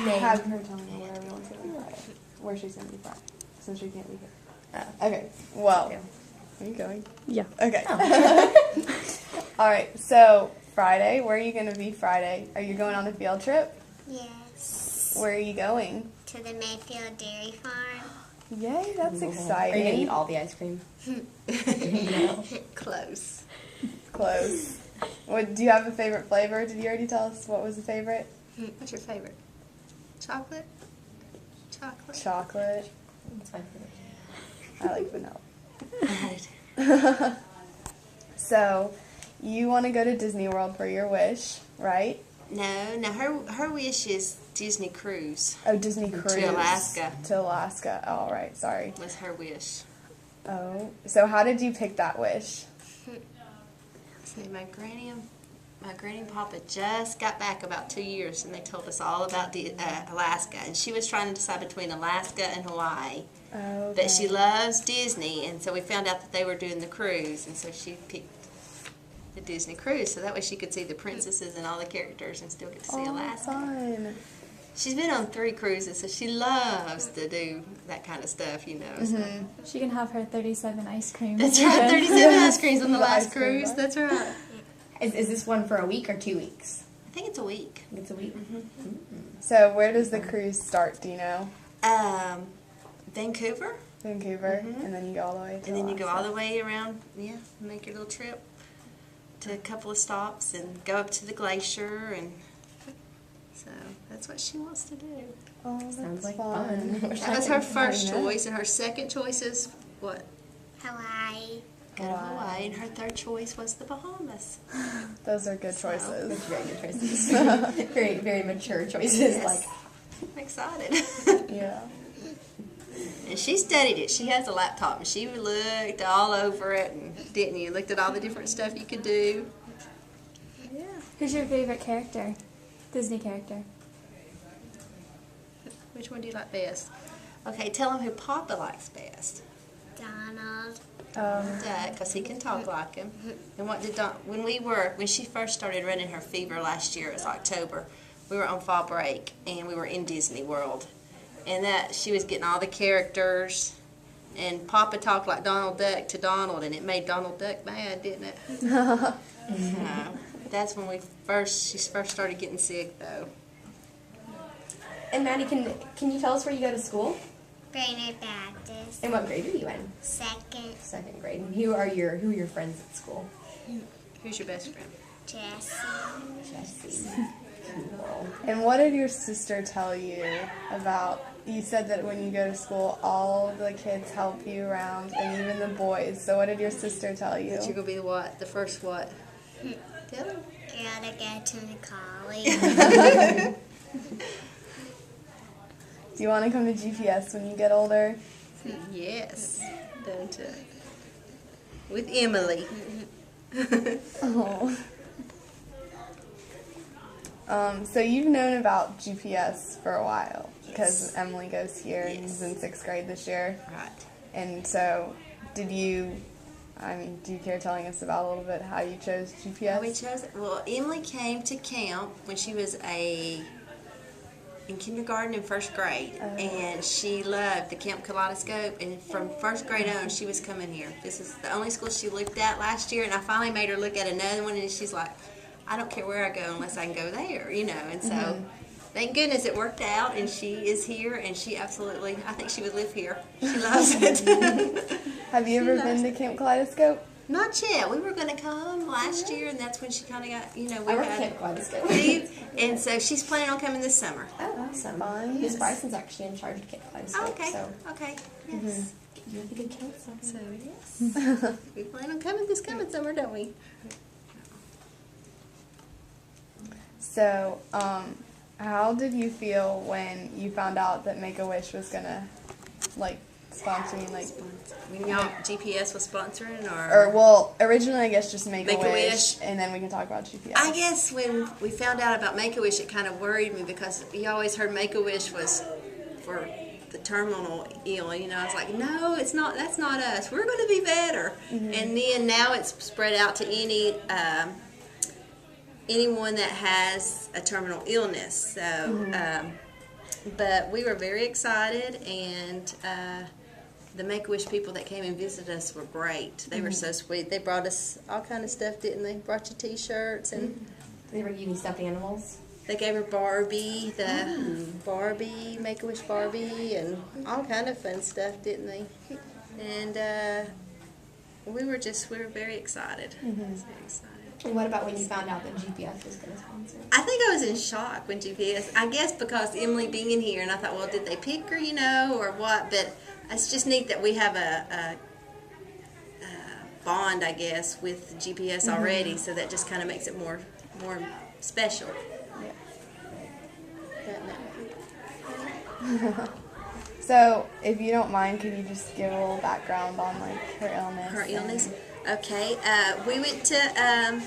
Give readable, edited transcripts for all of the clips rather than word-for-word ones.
have her tell me where everyone's going to Friday. Where she's going to be Friday, since she can't be here. Okay, well, are you going? Yeah. Okay. All right, so Friday, where are you going to be Friday? Are you going on a field trip? Yes. Where are you going? To the Mayfield Dairy Farm. Yay, that's Are exciting. you going to eat all the ice cream? No. Close. Close. What, do you have a favorite flavor? Did you already tell us what was the favorite? What's your favorite? Chocolate? Chocolate? Chocolate. That's my favorite. I like vanilla. I had it. So, you want to go to Disney World for your wish, right? No, her wish is Disney cruise. Oh, Disney cruise. To Alaska. To Alaska. All right, sorry. Was her wish. Oh, so how did you pick that wish? See, my granny and papa just got back about 2 years, and they told us all about Alaska. And she was trying to decide between Alaska and Hawaii. Oh, But she loves Disney, and so we found out that they were doing the cruise, and so she picked the Disney cruise, so that way she could see the princesses and all the characters and still get to see Alaska. Fun. She's been on 3 cruises, so she loves to do that kind of stuff, you know. So. She can have her 37 ice creams. That's right, 37 ice creams on the The last ice cream cruise. bar. That's right. Is this one for a week or 2 weeks? I think it's a week. It's a week. So, where does the cruise start? Do you know? Vancouver, Vancouver, and then you go all the way to and then you go Alaska. all the way around, make your little trip to a couple of stops and go up to the glacier, and so that's what she wants to do. Oh, that's Sounds like fun. fun. That was her first I know. choice, and her second choice is what? Hawaii. Go to Hawaii, and her third choice was the Bahamas. Those are good So, choices. That's very good choices. very, very mature choices. Yes. Like, I'm excited. Yeah. And she studied it. She has a laptop, and she looked all over it, and didn't you? Looked at all the different stuff you could do. Yeah. Who's your favorite character? Disney character. Which one do you like best? Okay, tell him who Papa likes best. Donald. Duck, because he can talk like him. And what did when she first started running her fever last year, it was October, we were on fall break, and we were in Disney World. And that she was getting all the characters, and Papa talked like Donald Duck to Donald, and it made Donald Duck mad, didn't it? So, that's when she first started getting sick, though. and Maddie, can you tell us where you go to school? Brainerd Baptist. And what grade are you in? Second. 2nd grade. And who are your friends at school? Who's your best friend? Jessie. Jessie. Cool. And what did your sister tell you about? You said that when you go to school, all the kids help you around, and even the boys. So what did your sister tell you? That you're going to be the what? The first what? Tell him. Gotta go to the college. Do you want to come to GPS when you get older? Yes, don't you? With Emily. Oh. So you've known about GPS for a while because Emily goes here and is in 6th grade this year. Right. And so, do you care telling us about a little bit how you chose GPS? We chose. Well, Emily came to camp when she was in kindergarten and 1st grade, and she loved the Camp Kaleidoscope. And from 1st grade on, she was coming here. This is the only school she looked at last year, and I finally made her look at another one, and she's like, I don't care where I go unless I can go there, you know. And so, thank goodness it worked out, and she is here, and she absolutely, I think she would live here. She loves it. Have you ever been to Camp Kaleidoscope? Not yet. We were going to come last year, and that's when she kind of got, we I work had Camp Kaleidoscope. leave, and so she's planning on coming this summer. Oh, awesome. Fun. Miss Bryson's actually in charge of Camp Kaleidoscope. Oh, okay. So Okay. Yes. you're the good counselor. So yes, we plan on coming this coming summer, don't we? So, how did you feel when you found out that Make-A-Wish was gonna, sponsor you, When y'all GPS was sponsoring, or well, originally I guess just Make-A-Wish, Make-A-Wish. and then we can talk about GPS. I guess when we found out about Make-A-Wish, it kind of worried me because you always heard Make-A-Wish was for the terminal ill. I was like, no, it's not. That's not us. We're going to be better. And then now it's spread out to anyone that has a terminal illness. So But we were very excited, and the Make-A-Wish people that came and visited us were great. They were so sweet. They brought us all kind of stuff, didn't they? Brought you T-shirts, and They were giving stuffed animals. they gave her Barbie, Barbie, Make-A-Wish Barbie, and all kind of fun stuff, didn't they? And we were very excited. Very excited. And what about when you found out that GPS was going to sponsor? I think I was in shock when GPS, I guess because Emily being here, and I thought, well, did they pick her, or what? But it's just neat that we have a bond, I guess, with GPS already, so that just kind of makes it more special. So, if you don't mind, could you just give a little background on like her illness? Her illness? Okay. We went to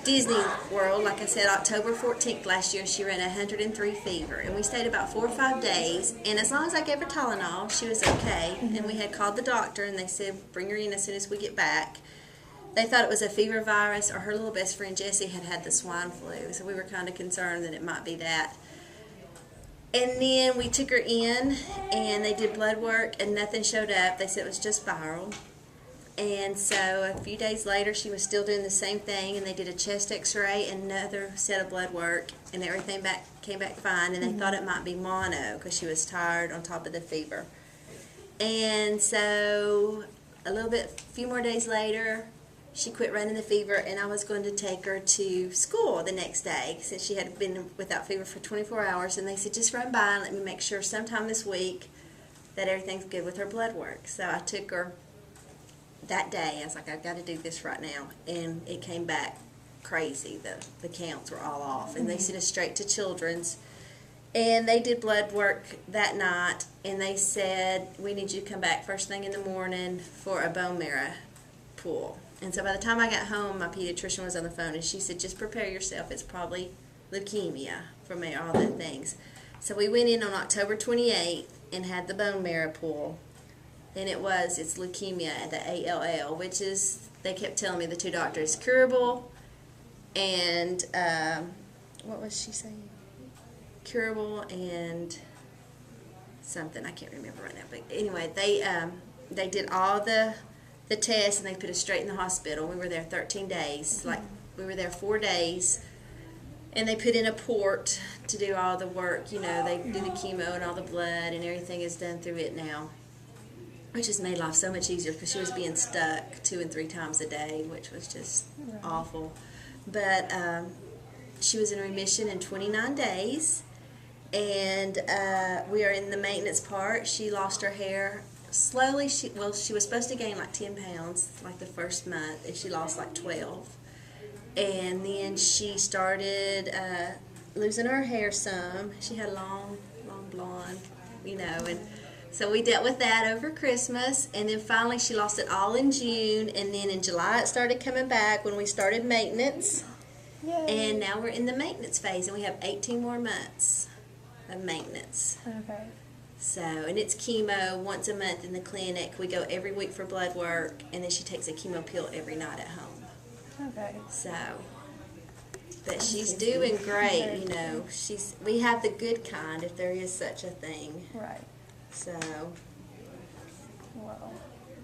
Disney World, like I said, October 14th last year. She ran 103 fever, and we stayed about 4 or 5 days. And as long as I gave her Tylenol, she was okay. And we had called the doctor, and they said, bring her in as soon as we get back. They thought it was a fever virus, or her little best friend Jessie had the swine flu, so we were kind of concerned that it might be that. And then we took her in, and they did blood work, and nothing showed up. They said it was just viral. And so a few days later, she was still doing the same thing, and they did a chest x-ray and another set of blood work, and everything came back fine, and they thought it might be mono because she was tired on top of the fever. And so a few more days later, she quit running the fever, and I was going to take her to school the next day since she had been without fever for 24 hours. And they said, just run by and let me make sure sometime this week that everything's good with her blood work. So I took her that day. I was like, I've got to do this right now. And it came back crazy. The counts were all off. And they sent us straight to Children's. And they did blood work that night, and they said, we need you to come back first thing in the morning for a bone marrow pull. And so by the time I got home, my pediatrician was on the phone, and she said, just prepare yourself. It's probably leukemia from all the things. So we went in on October 28th and had the bone marrow pull. And it's leukemia, the ALL, which is, they kept telling me, the two doctors, curable, and, what was she saying? Curable and something, I can't remember right now. But anyway, they did all the tests, and they put us straight in the hospital. We were there 13 days. Like, we were there 4 days, and they put in a port to do all the work. They do the chemo and all the blood, and everything is done through it now, which has made life so much easier because she was being stuck 2 and 3 times a day, which was just awful. But she was in remission in 29 days, and we are in the maintenance part. She lost her hair slowly. She was supposed to gain like 10 pounds like the first month, and she lost like 12. And then she started losing her hair some. She had long blonde, and so we dealt with that over Christmas. And then finally she lost it all in June, and then in July it started coming back when we started maintenance. Yay. And now we're in the maintenance phase, and we have 18 more months of maintenance. Okay. So, and it's chemo once a month in the clinic. We go every week for blood work, and then she takes a chemo pill every night at home. Okay. So, but she's doing great, we have the good kind, if there is such a thing. Right. So, Well.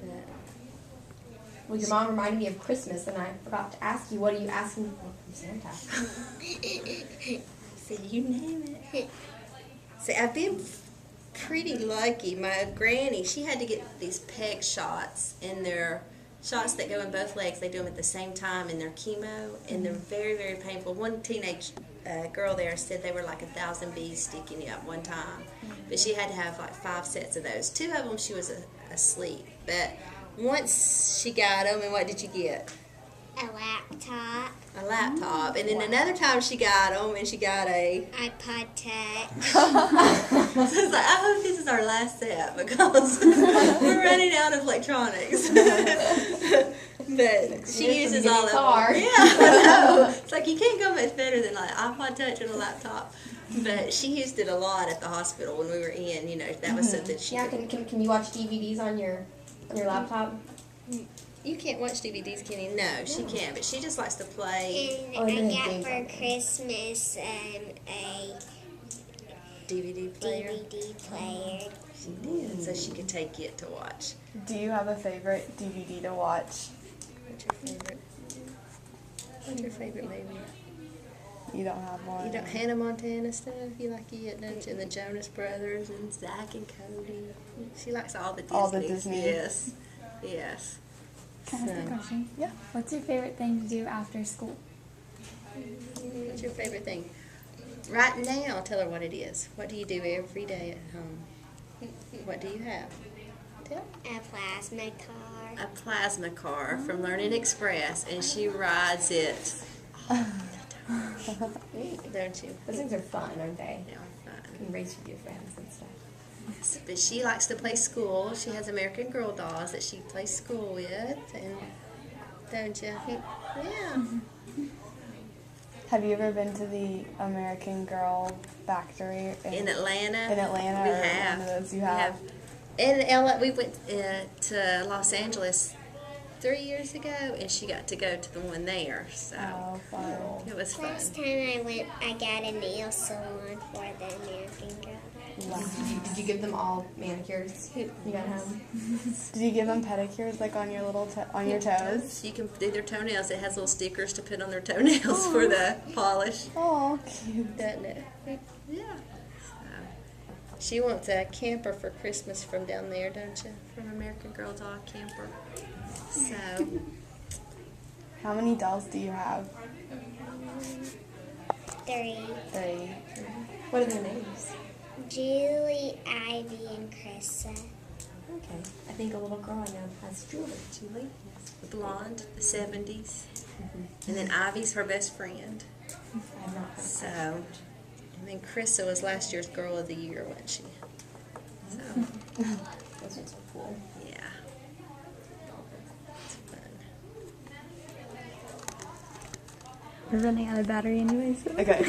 but Well, your mom reminded me of Christmas, and I forgot to ask you, what are you asking for Santa? so you name it. See, I've been pretty lucky. My granny, she had to get these peg shots, and they're shots that go in both legs. They do them at the same time in their chemo, and they're very, very painful. One teenage girl there said they were like 1,000 bees sticking you up one time, but she had to have like 5 sets of those. 2 of them she was asleep, but once she got them, and what did you get? A laptop. A laptop. And then another time she got them, and she got a iPod Touch. So it's like, I hope this is our last set because we're running out of electronics. But she uses all of them. Yeah, I know. It's like you can't go much better than like iPod Touch and a laptop. But she used it a lot at the hospital when we were in. That was something she. Yeah, can you watch DVDs on your laptop? You can't watch DVDs, can you? No, she can, but she just likes to play. And I got for Christmas DVD player. DVD player. She did, so she could take it to watch. Do you have a favorite DVD to watch? What's your favorite? What's your favorite movie? You don't have one. You don't Hannah Montana stuff. You like it, don't you? And the Jonas Brothers and Zach and Cody. She likes all the Disney. All the Disney. Yes, yes. Can I ask a question? Yeah. What's your favorite thing to do after school? What's your favorite thing? Right now, tell her what it is. What do you do every day at home? What do you have? Tell. A plasma car. A plasma car from Learning Express, and she rides it. Don't you? Those things are fun, aren't they? Yeah, You fun. can race with your friends and stuff. But she likes to play school. She has American Girl dolls that she plays school with, and don't you? Yeah. Have you ever been to the American Girl factory In Atlanta. In Atlanta, we or have. one of those you We have? In LA, we went to Los Angeles 3 years ago, and she got to go to the one there. So Oh, fun. it was fun. Last time I went, I got a nail salon for the American Girl. Wow. Did you give them all manicures? You got home? Did you give them pedicures like on your on your toes? You can do their toenails. It has little stickers to put on their toenails for the polish, Oh, cute. doesn't it? Yeah. So, she wants a camper for Christmas from down there, don't you? From American Girl Doll Camper. So, How many dolls do you have? 3. 3. What are their names? Julie, Ivy, and Krissa. Okay. I think a little girl I know has Julie. Julie, yes, the blonde, the 70s. And then Ivy's her best friend. I have not heard So, and then Krissa was last year's Girl of the Year, wasn't she? So, those ones are cool. yeah. It's fun. We're running out of battery anyways. Okay.